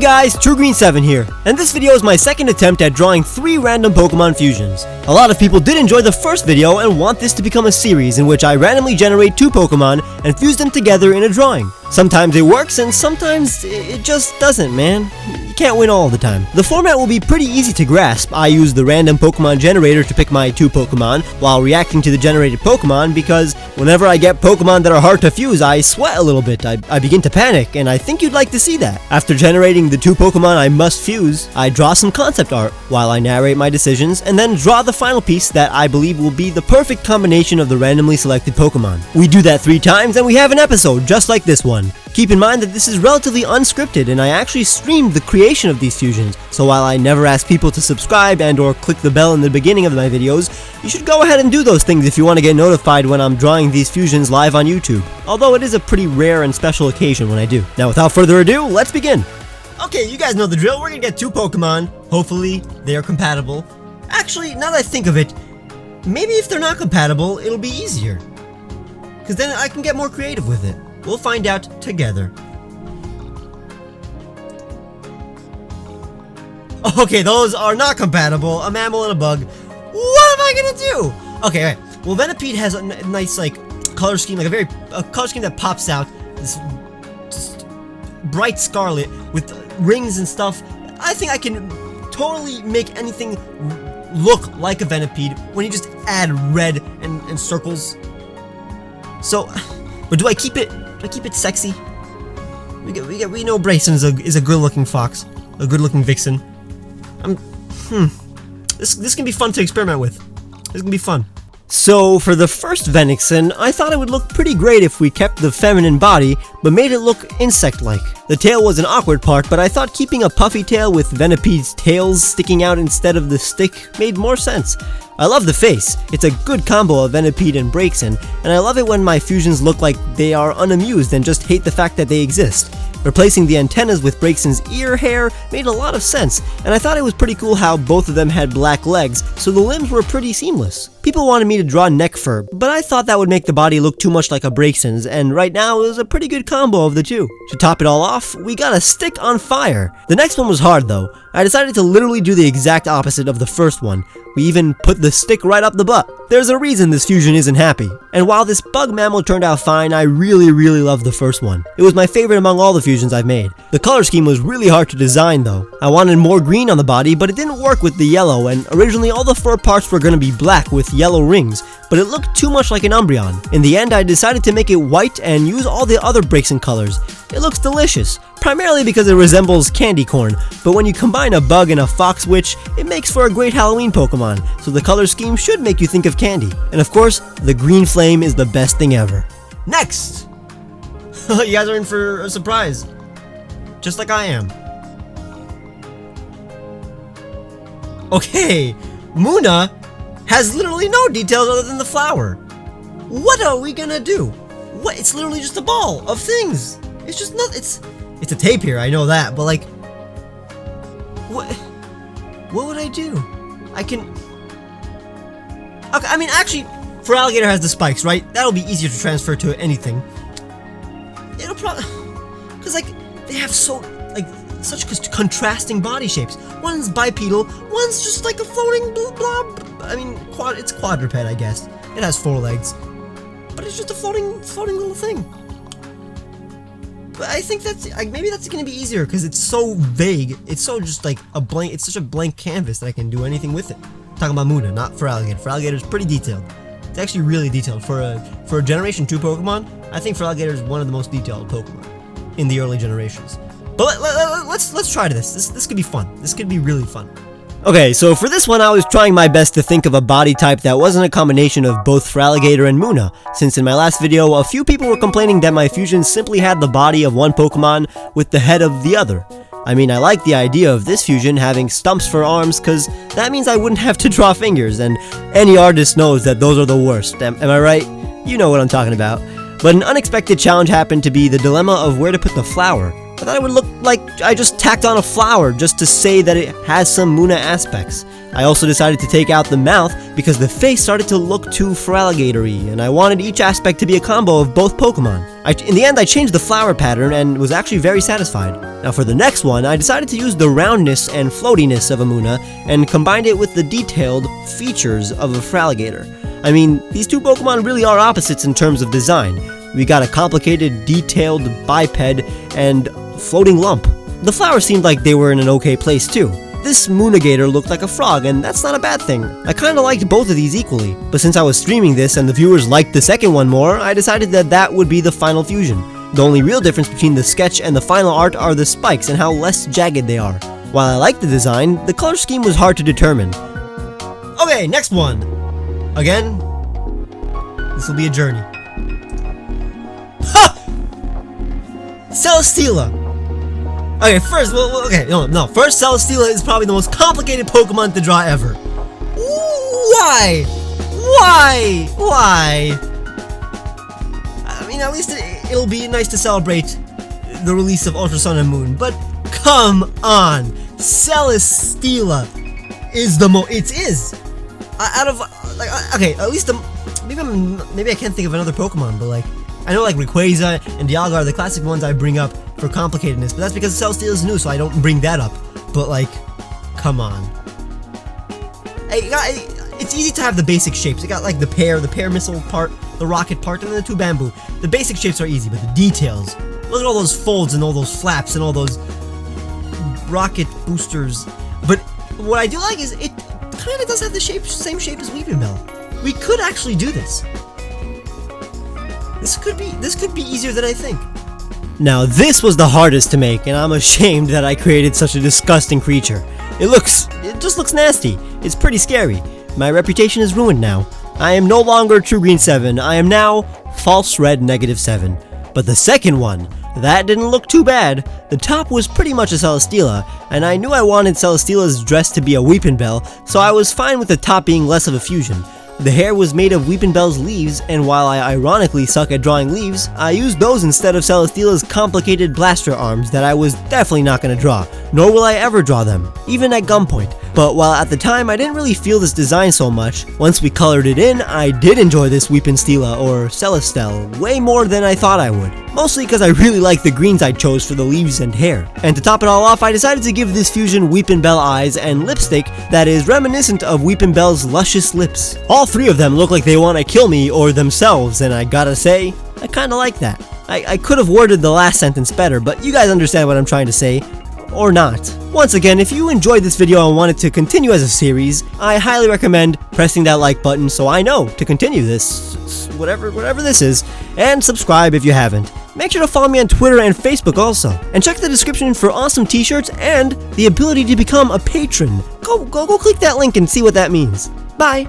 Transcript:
guys, TrueGreen7 here, and this video is my second attempt at drawing 3 random Pokemon fusions. A lot of people did enjoy the first video and want this to become a series in which I randomly generate 2 Pokemon and fuse them together in a drawing. Sometimes it works and sometimes it just doesn't, man. You can't win all the time. The format will be pretty easy to grasp. I use the random Pokemon generator to pick my 2 Pokemon while reacting to the generated Pokemon because whenever I get Pokemon that are hard to fuse, I sweat a little bit. I begin to panic, and I think you'd like to see that. After generating the 2 Pokemon I must fuse, I draw some concept art while I narrate my decisions and then draw the final piece that I believe will be the perfect combination of the randomly selected Pokemon. We do that 3 times and we have an episode just like this one. Keep in mind that this is relatively unscripted and I actually streamed the creation of these fusions, so while I never ask people to subscribe and or click the bell in the beginning of my videos, you should go ahead and do those things if you want to get notified when I'm drawing these fusions live on YouTube, although it is a pretty rare and special occasion when I do. Now without further ado, let's begin! Okay, you guys know the drill. We're gonna get 2 Pokemon. Hopefully, they are compatible. Actually, now that I think of it, maybe if they're not compatible, it'll be easier. Because then I can get more creative with it. We'll find out together. Okay, those are not compatible. A mammal and a bug. What am I gonna do? Okay, alright. Well, Venipede has a nice, like, color scheme, like a color scheme that pops out. This just bright scarlet with rings and stuff. I think I can totally make anything look like a Venipede when you just add red and circles. So, but do I keep it? Do I keep it sexy? We know Brayson is a good-looking fox, a good-looking vixen. This can be fun to experiment with. This can be fun. So for the first Venixen, I thought it would look pretty great if we kept the feminine body, but made it look insect-like. The tail was an awkward part, but I thought keeping a puffy tail with Venipede's tails sticking out instead of the stick made more sense. I love the face. It's a good combo of Venipede and Braixen, and I love it when my fusions look like they are unamused and just hate the fact that they exist. Replacing the antennas with Braixen's ear hair made a lot of sense, and I thought it was pretty cool how both of them had black legs, so the limbs were pretty seamless. People wanted me to draw neck fur, but I thought that would make the body look too much like a Braixen's, and right now it was a pretty good combo of the two. To top it all off, we got a stick on fire. The next one was hard though. I decided to literally do the exact opposite of the first one. We even put the stick right up the butt. There's a reason this fusion isn't happy. And while this bug mammal turned out fine, I really loved the first one. It was my favorite among all the fusions I've made. The color scheme was really hard to design though. I wanted more green on the body, but it didn't work with the yellow, and originally all the fur parts were gonna be black with yellow rings, but it looked too much like an Umbreon. In the end, I decided to make it white and use all the other Braixen colors. It looks delicious, primarily because it resembles candy corn, but when you combine a bug and a fox witch, it makes for a great Halloween Pokemon, so the color scheme should make you think of candy. And of course, the green flame is the best thing ever. Next! You guys are in for a surprise. Just like I am. Okay, Muna has literally no details other than the flower. What are we gonna do? What? It's literally just a ball of things. It's just not. It's a tape here. I know that, but like, what would I do? I can. Okay, I mean, actually, Feraligatr has the spikes, right? That'll be easier to transfer to anything. It'll probably, cause like they have such contrasting body shapes. One's bipedal, one's just like a floating blob. I mean, it's quadruped, I guess. It has 4 legs, but it's just a floating little thing. But I think maybe that's gonna be easier because it's so vague. It's so just like a blank. It's such a blank canvas that I can do anything with it. I'm talking about Muna, not Feraligatr. Feraligatr is pretty detailed. It's actually really detailed for a Generation 2 Pokemon. I think Feraligatr is one of the most detailed Pokemon in the early generations. But let's try this. This could be fun. This could be really fun. Okay, so for this one I was trying my best to think of a body type that wasn't a combination of both Feraligatr and Muna, since in my last video a few people were complaining that my fusions simply had the body of one Pokemon with the head of the other. I mean, I like the idea of this fusion having stumps for arms cause that means I wouldn't have to draw fingers, and any artist knows that those are the worst, am I right? You know what I'm talking about. But an unexpected challenge happened to be the dilemma of where to put the flower. I thought it would look like I just tacked on a flower just to say that it has some Munna aspects. I also decided to take out the mouth because the face started to look too Feraligatr-y, and I wanted each aspect to be a combo of both Pokemon. In the end, I changed the flower pattern and was actually very satisfied. Now for the next one, I decided to use the roundness and floatiness of a Munna and combined it with the detailed features of a Feraligatr. I mean, these two Pokemon really are opposites in terms of design. We got a complicated, detailed biped and floating lump. The flowers seemed like they were in an okay place too. This Moonagator looked like a frog, and that's not a bad thing. I kinda liked both of these equally, but since I was streaming this and the viewers liked the second one more, I decided that that would be the final fusion. The only real difference between the sketch and the final art are the spikes and how less jagged they are. While I liked the design, the color scheme was hard to determine. Okay, next one! Again, this will be a journey. Ha! Celesteela! Okay, first, first Celesteela is probably the most complicated Pokemon to draw ever. Why? Why? I mean, at least it'll be nice to celebrate the release of Ultra Sun and Moon, but come on! Celesteela is the out of, like, okay, at least maybe I can't think of another Pokemon, but like, I know like Rayquaza and Dialga are the classic ones I bring up for complicatedness, but that's because Celesteela is new, so I don't bring that up. But like, come on. It's easy to have the basic shapes. You got like the pear missile part, the rocket part, and then the two bamboo. The basic shapes are easy, but the details. Look at all those folds and all those flaps and all those rocket boosters. But what I do like is it kind of does have the same shape as Weepinbell. We could actually do this. This could be easier than I think. Now this was the hardest to make, and I'm ashamed that I created such a disgusting creature. It just looks nasty. It's pretty scary. My reputation is ruined now. I am no longer True Green 7, I am now False Red -7. But the second one, that didn't look too bad. The top was pretty much a Celesteela, and I knew I wanted Celesteela's dress to be a Weepinbell, so I was fine with the top being less of a fusion. The hair was made of Weepinbell's leaves, and while I ironically suck at drawing leaves, I used those instead of Celesteela's complicated blaster arms that I was definitely not going to draw, nor will I ever draw them, even at gunpoint. But while at the time I didn't really feel this design so much, once we colored it in, I did enjoy this Weepinstela, or Celestel, way more than I thought I would. Mostly because I really like the greens I chose for the leaves and hair. And to top it all off, I decided to give this fusion Weepinbell eyes and lipstick that is reminiscent of Weepinbell's luscious lips. All three of them look like they want to kill me or themselves, and I gotta say, I kinda like that. I could have worded the last sentence better, but you guys understand what I'm trying to say. Or not. Once again, if you enjoyed this video and want it to continue as a series, I highly recommend pressing that like button so I know to continue this, whatever this is, and subscribe if you haven't. Make sure to follow me on Twitter and Facebook also, and check the description for awesome t-shirts and the ability to become a patron. Go click that link and see what that means. Bye!